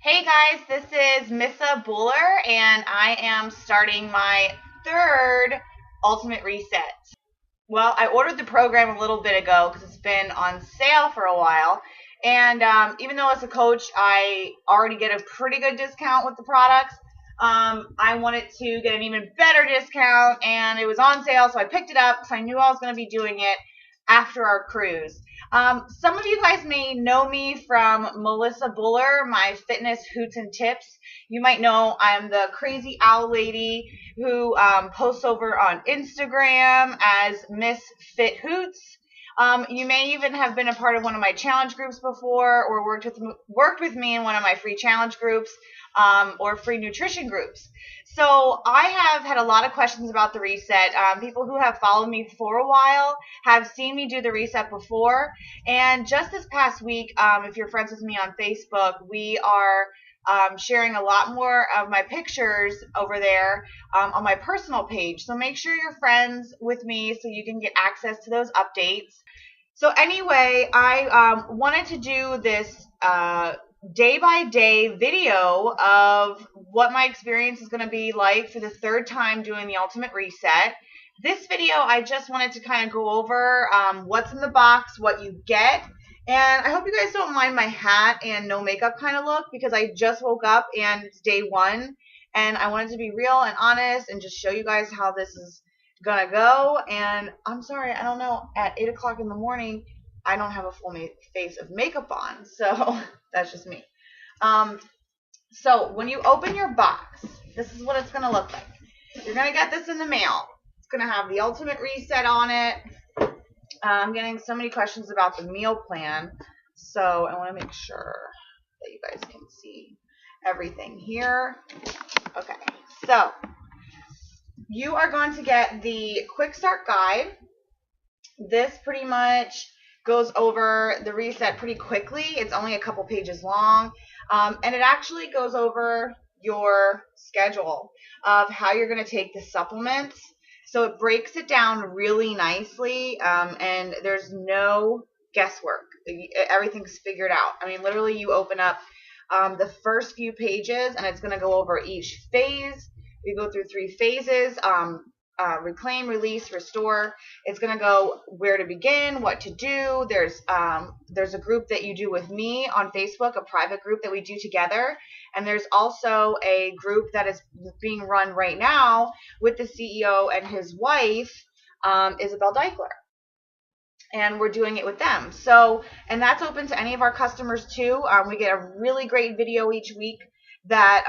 Hey guys, this is Missa Buller, and I am starting my third Ultimate Reset. Well, I ordered the program a little bit ago because it's been on sale for a while, and even though as a coach I already get a pretty good discount with the products, I wanted to get an even better discount, and it was on sale, so I picked it up because I knew I was going to be doing it after our cruise. Some of you guys may know me from Melissa Buller, my fitness hoots and tips. You might know I'm the crazy owl lady who posts over on Instagram as Miss Fit Hoots. You may even have been a part of one of my challenge groups before, or worked with me in one of my free challenge groups, or free nutrition groups. So I have had a lot of questions about the reset. People who have followed me for a while have seen me do the reset before. And just this past week, if you're friends with me on Facebook, we are sharing a lot more of my pictures over there on my personal page. So make sure you're friends with me so you can get access to those updates. So anyway, I wanted to do this day-by-day video of what my experience is going to be like for the third time doing the Ultimate Reset. This video, I just wanted to kind of go over what's in the box, what you get, and I hope you guys don't mind my hat and no makeup kind of look, because I just woke up and it's day one, and I wanted to be real and honest and just show you guys how this is gonna go. And I'm sorry, I don't know, at 8 o'clock in the morning, I don't have a full face of makeup on, so that's just me. So when you open your box, this is what it's going to look like. You're going to get this in the mail. It's going to have the Ultimate Reset on it. I'm getting so many questions about the meal plan, so I want to make sure that you guys can see everything here. Okay, so you are going to get the Quick Start Guide. This pretty much goes over the reset pretty quickly. It's only a couple pages long, and it actually goes over your schedule of how you're going to take the supplements. So it breaks it down really nicely, and there's no guesswork. Everything's figured out. I mean, literally, you open up the first few pages, and it's going to go over each phase. We go through 3 phases. Reclaim, release, restore. It's going to go where to begin, what to do. There's a group that you do with me on Facebook, a private group that we do together. And there's also a group that is being run right now with the CEO and his wife, Isabel Deichler. And we're doing it with them. So, and that's open to any of our customers too. We get a really great video each week that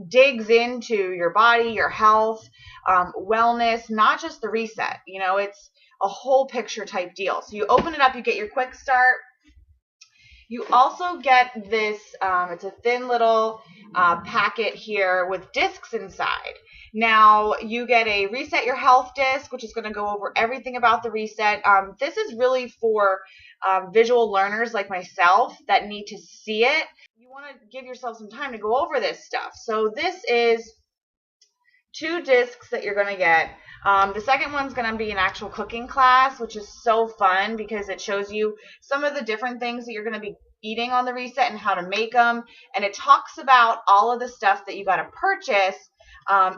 digs into your body, your health, wellness, not just the reset. You know, it's a whole picture type deal. So you open it up, you get your quick start. You also get this, it's a thin little packet here with discs inside. Now, you get a Reset Your Health disc, which is going to go over everything about the reset. This is really for visual learners like myself that need to see it. You want to give yourself some time to go over this stuff. So this is 2 discs that you're going to get. The second one's going to be an actual cooking class, which is so fun because it shows you some of the different things that you're going to be eating on the reset and how to make them. And it talks about all of the stuff that you got to purchase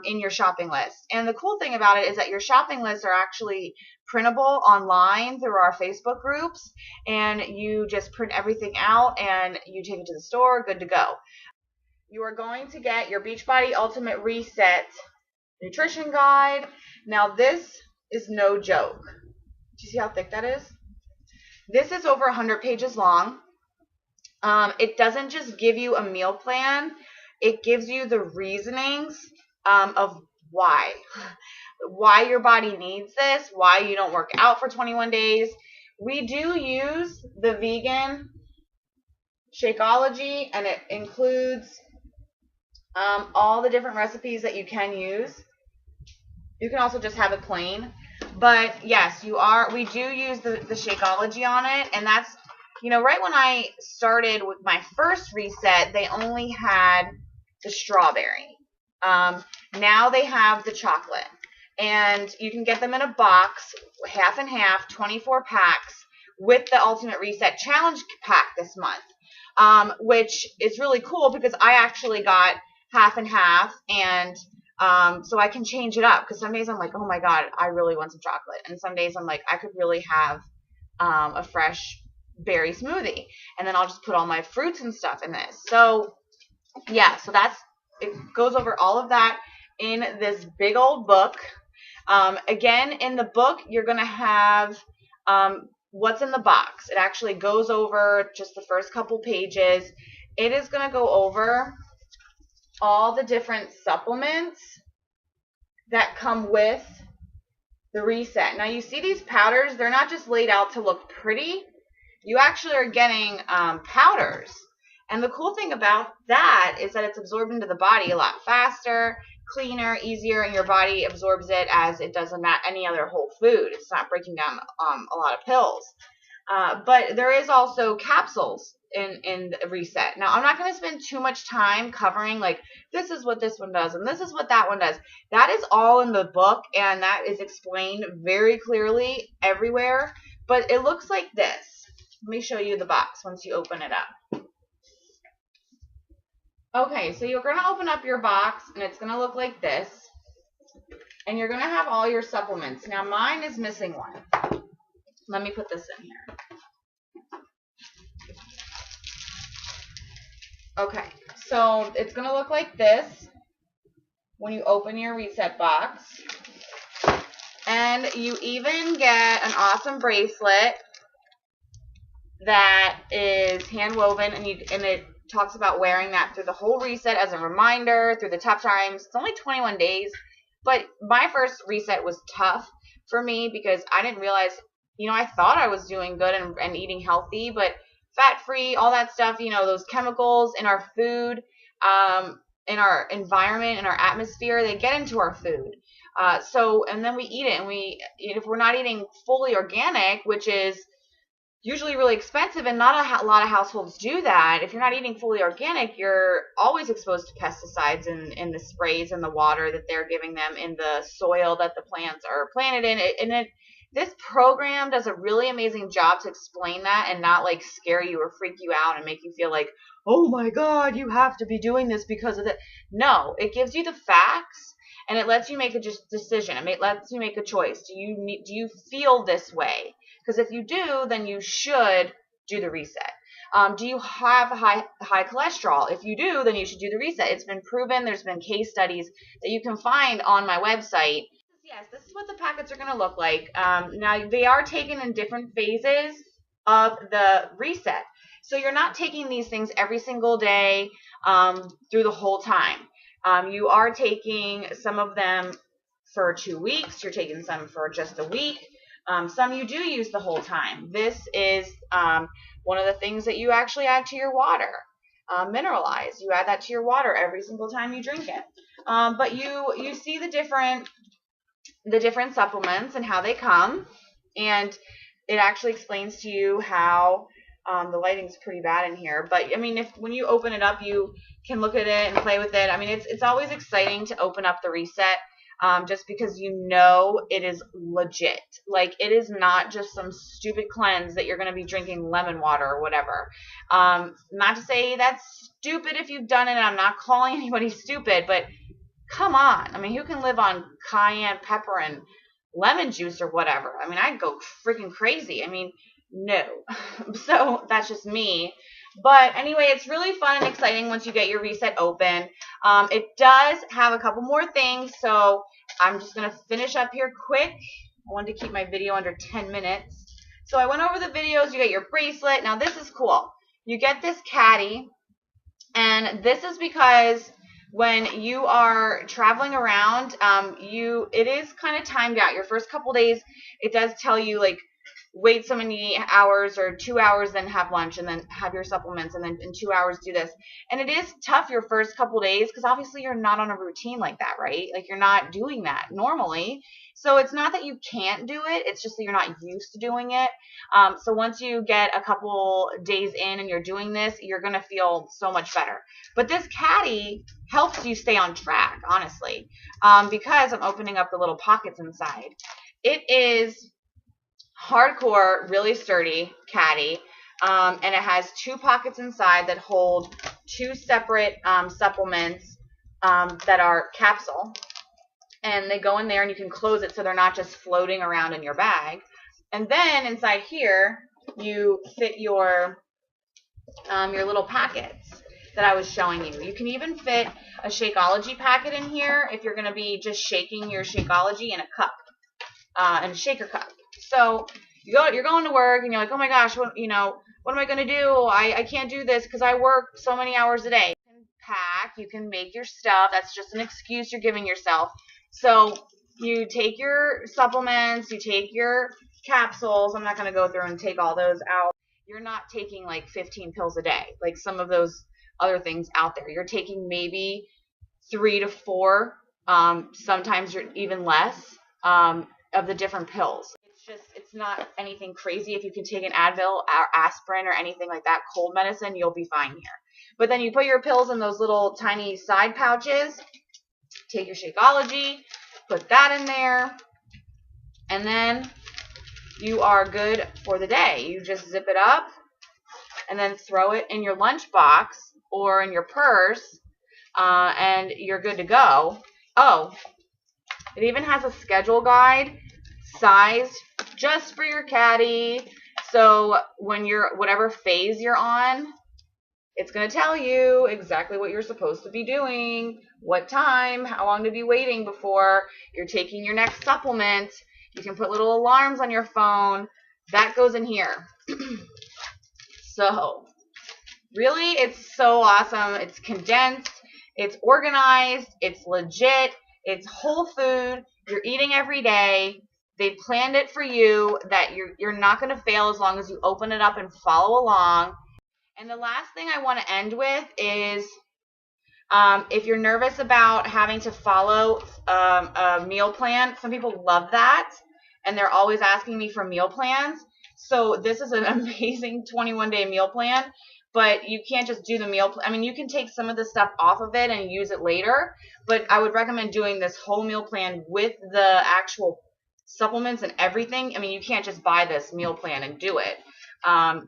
in your shopping list. And the cool thing about it is that your shopping lists are actually printable online through our Facebook groups, and you just print everything out and you take it to the store, good to go. You are going to get your Beachbody Ultimate Reset nutrition guide. Now this is no joke. Do you see how thick that is? This is over 100 pages long. It doesn't just give you a meal plan. It gives you the reasonings of why your body needs this, why you don't work out for 21 days. We do use the vegan Shakeology, and it includes all the different recipes that you can use. You can also just have it plain. But yes, we do use the Shakeology on it, and that's, you know, right when I started with my first reset, they only had the strawberry. Now they have the chocolate, and you can get them in a box, half and half, 24 packs with the Ultimate Reset Challenge pack this month. which is really cool because I actually got half and half, and so I can change it up because some days I'm like, oh my God, I really want some chocolate. And some days I'm like, I could really have a fresh berry smoothie. And then I'll just put all my fruits and stuff in this. So yeah, so it goes over all of that in this big old book. Again, in the book, you're going to have what's in the box. It actually goes over just the first couple pages. It is going to go over all the different supplements that come with the reset. Now you see these powders, they're not just laid out to look pretty. You actually are getting powders. And the cool thing about that is that it's absorbed into the body a lot faster, cleaner, easier, and your body absorbs it as it does in any other whole food. It's not breaking down a lot of pills. But there is also capsules in the reset. Now, I'm not going to spend too much time covering, like, this is what this one does and this is what that one does. That is all in the book, and that is explained very clearly everywhere. But it looks like this. Let me show you the box once you open it up. Okay, so you're going to open up your box, and it's going to look like this. And you're going to have all your supplements. Now, mine is missing one. Let me put this in here. Okay, so it's going to look like this when you open your reset box. And you even get an awesome bracelet that is hand woven, and it talks about wearing that through the whole reset as a reminder through the tough times. It's only 21 days, but my first reset was tough for me because I didn't realize, I thought I was doing good and eating healthy, but fat-free, all that stuff, those chemicals in our food, in our environment, in our atmosphere, they get into our food. And then we eat it, and if we're not eating fully organic, which is usually really expensive, and not a lot of households do that. If you're not eating fully organic, you're always exposed to pesticides in the sprays and the water that they're giving them, in the soil that the plants are planted in. This program does a really amazing job to explain that and not like scare you or freak you out and make you feel like, oh my God, you have to be doing this because of that. No, it gives you the facts, and it lets you make a decision. It lets you make a choice. Do you feel this way? Because if you do, then you should do the reset. Do you have high cholesterol? If you do, then you should do the reset. It's been proven. There's been case studies that you can find on my website. Yes, this is what the packets are going to look like. Now, they are taken in different phases of the reset. So you're not taking these things every single day through the whole time. You are taking some of them for 2 weeks. You're taking some for just a week. Some you do use the whole time. This is one of the things that you actually add to your water. Mineralize. You add that to your water every single time you drink it. But you see the different supplements and how they come, and it actually explains to you how the lighting's pretty bad in here. But I mean, when you open it up, you can look at it and play with it. I mean, it's always exciting to open up the reset. Just because it is legit. Like, it is not just some stupid cleanse that you're going to be drinking lemon water or whatever. Not to say that's stupid if you've done it. I'm not calling anybody stupid, but come on. I mean, who can live on cayenne pepper and lemon juice or whatever? I mean, I'd go freaking crazy. I mean, no. So that's just me. But anyway, it's really fun and exciting once you get your reset open. It does have a couple more things, so I'm just going to finish up here quick. I wanted to keep my video under 10 minutes. So I went over the videos. You get your bracelet. Now, this is cool. You get this caddy, and this is because when you are traveling around, it is kind of timed out. Your first couple days, it does tell you, like, wait so many hours or 2 hours, then have lunch, and then have your supplements, and then in 2 hours do this. And it is tough your first couple days because obviously you're not on a routine like that, right? Like, you're not doing that normally. So it's not that you can't do it. It's just that you're not used to doing it. So once you get a couple days in and you're doing this, you're going to feel so much better. But this caddy helps you stay on track, honestly, because I'm opening up the little pockets inside. It is hardcore, really sturdy caddy. And it has 2 pockets inside that hold 2 separate supplements that are capsule. And they go in there and you can close it so they're not just floating around in your bag. And then inside here, you fit your little packets that I was showing you. You can even fit a Shakeology packet in here if you're going to be just shaking your Shakeology in a cup, in a shaker cup. So you're going to work and you're like, oh my gosh, what am I going to do? I can't do this because I work so many hours a day. You can pack, you can make your stuff. That's just an excuse you're giving yourself. So you take your supplements, you take your capsules. I'm not going to go through and take all those out. You're not taking like 15 pills a day, like some of those other things out there. You're taking maybe 3 to 4, sometimes you're even less, of the different pills. It's not anything crazy. If you can take an Advil or aspirin or anything like that, cold medicine, you'll be fine here. But then you put your pills in those little tiny side pouches. Take your Shakeology, put that in there, and then you are good for the day. You just zip it up and then throw it in your lunch box or in your purse, and you're good to go. Oh, it even has a schedule guide sized just for your caddy. So when you're, whatever phase you're on, it's going to tell you exactly what you're supposed to be doing, what time, how long to be waiting before you're taking your next supplement. You can put little alarms on your phone. That goes in here. So really, it's so awesome. It's condensed. It's organized. It's legit. It's whole food. You're eating every day. They planned it for you that you're not going to fail as long as you open it up and follow along. And the last thing I want to end with is if you're nervous about having to follow a meal plan, some people love that, and they're always asking me for meal plans. So this is an amazing 21-day meal plan, but you can't just do the meal plan. I mean, you can take some of the stuff off of it and use it later, but I would recommend doing this whole meal plan with the actual supplements and everything. I mean, you can't just buy this meal plan and do it.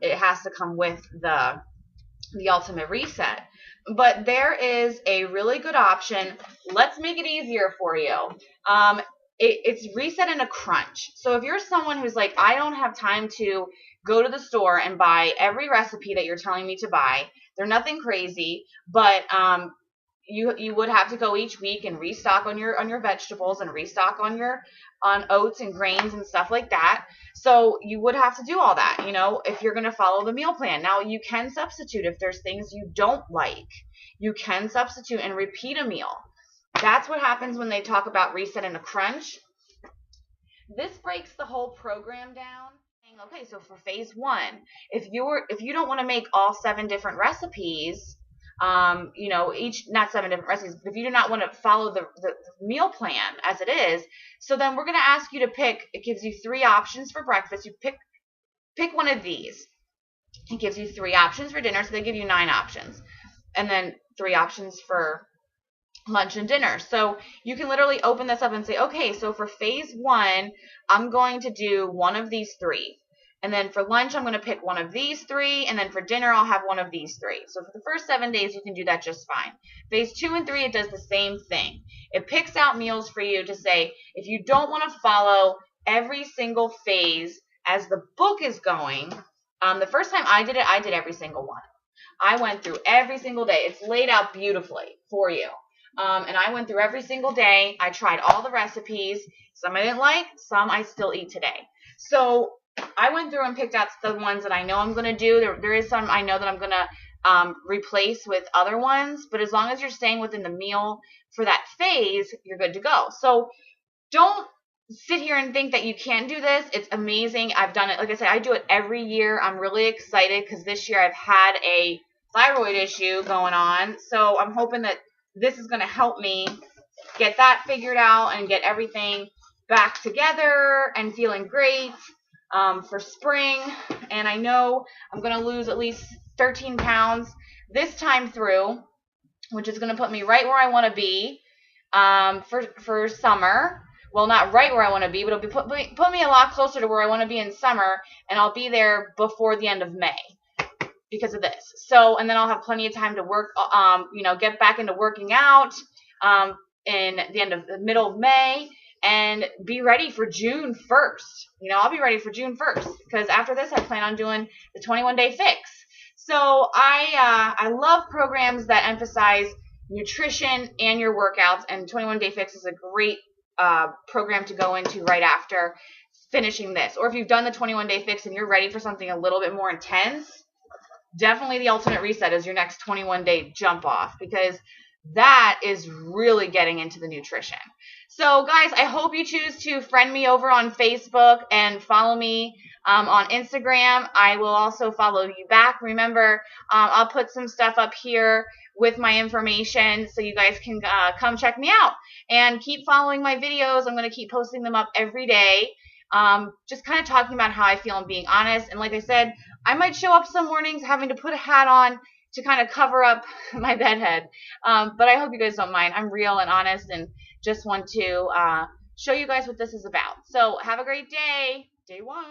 It has to come with the Ultimate Reset. But there is a really good option. Let's make it easier for you. It's Reset in a Crunch. So if you're someone who's like, I don't have time to go to the store and buy every recipe that you're telling me to buy, they're nothing crazy, but you would have to go each week and restock on your vegetables and restock on oats and grains and stuff like that. So you would have to do all that, if you're going to follow the meal plan. Now you can substitute if there's things you don't like. You can substitute and repeat a meal. That's what happens when they talk about Reset in a Crunch. This breaks the whole program down. Okay, so for phase 1, if you don't want to make all 7 different recipes, not 7 different recipes, but if you do not want to follow the meal plan as it is, so then we're going to ask you to pick. It gives you 3 options for breakfast. You pick one of these. It gives you 3 options for dinner, so they give you 9 options, and then 3 options for lunch and dinner. So you can literally open this up and say, okay, so for phase 1, I'm going to do one of these 3. And then for lunch, I'm going to pick one of these 3. And then for dinner, I'll have one of these 3. So for the first 7 days, you can do that just fine. Phase 2 and 3, it does the same thing. It picks out meals for you to say, if you don't want to follow every single phase as the book is going, the first time I did every single one. I went through every single day. It's laid out beautifully for you. And I went through every single day. I tried all the recipes. Some I didn't like. Some I still eat today. So I went through and picked out the ones that I know I'm going to do. There is some I know that I'm going to replace with other ones. But as long as you're staying within the meal for that phase, you're good to go. So don't sit here and think that you can't do this. It's amazing. I've done it. Like I said, I do it every year. I'm really excited because this year I've had a thyroid issue going on. So I'm hoping that this is going to help me get that figured out and get everything back together and feeling great for spring. And I know I'm going to lose at least 13 pounds this time through, which is going to put me right where I want to be for summer. Well, not right where I want to be, but it'll put me a lot closer to where I want to be in summer, and I'll be there before the end of May. because of this. So, and then I'll have plenty of time to work, get back into working out in the middle of May, and be ready for June 1st. I'll be ready for June 1st because after this, I plan on doing the 21-day fix. So I love programs that emphasize nutrition and your workouts, and 21-day fix is a great program to go into right after finishing this. Or if you've done the 21-day fix and you're ready for something a little bit more intense, definitely the Ultimate Reset is your next 21-day jump off, because that is really getting into the nutrition. So guys, I hope you choose to friend me over on Facebook and follow me on Instagram. I will also follow you back. Remember, I'll put some stuff up here with my information so you guys can come check me out. And keep following my videos. I'm going to keep posting them up every day. Just kind of talking about how I feel and being honest. And like I said, I might show up some mornings having to put a hat on to kind of cover up my bedhead. But I hope you guys don't mind. I'm real and honest and just want to show you guys what this is about. So have a great day. Day one.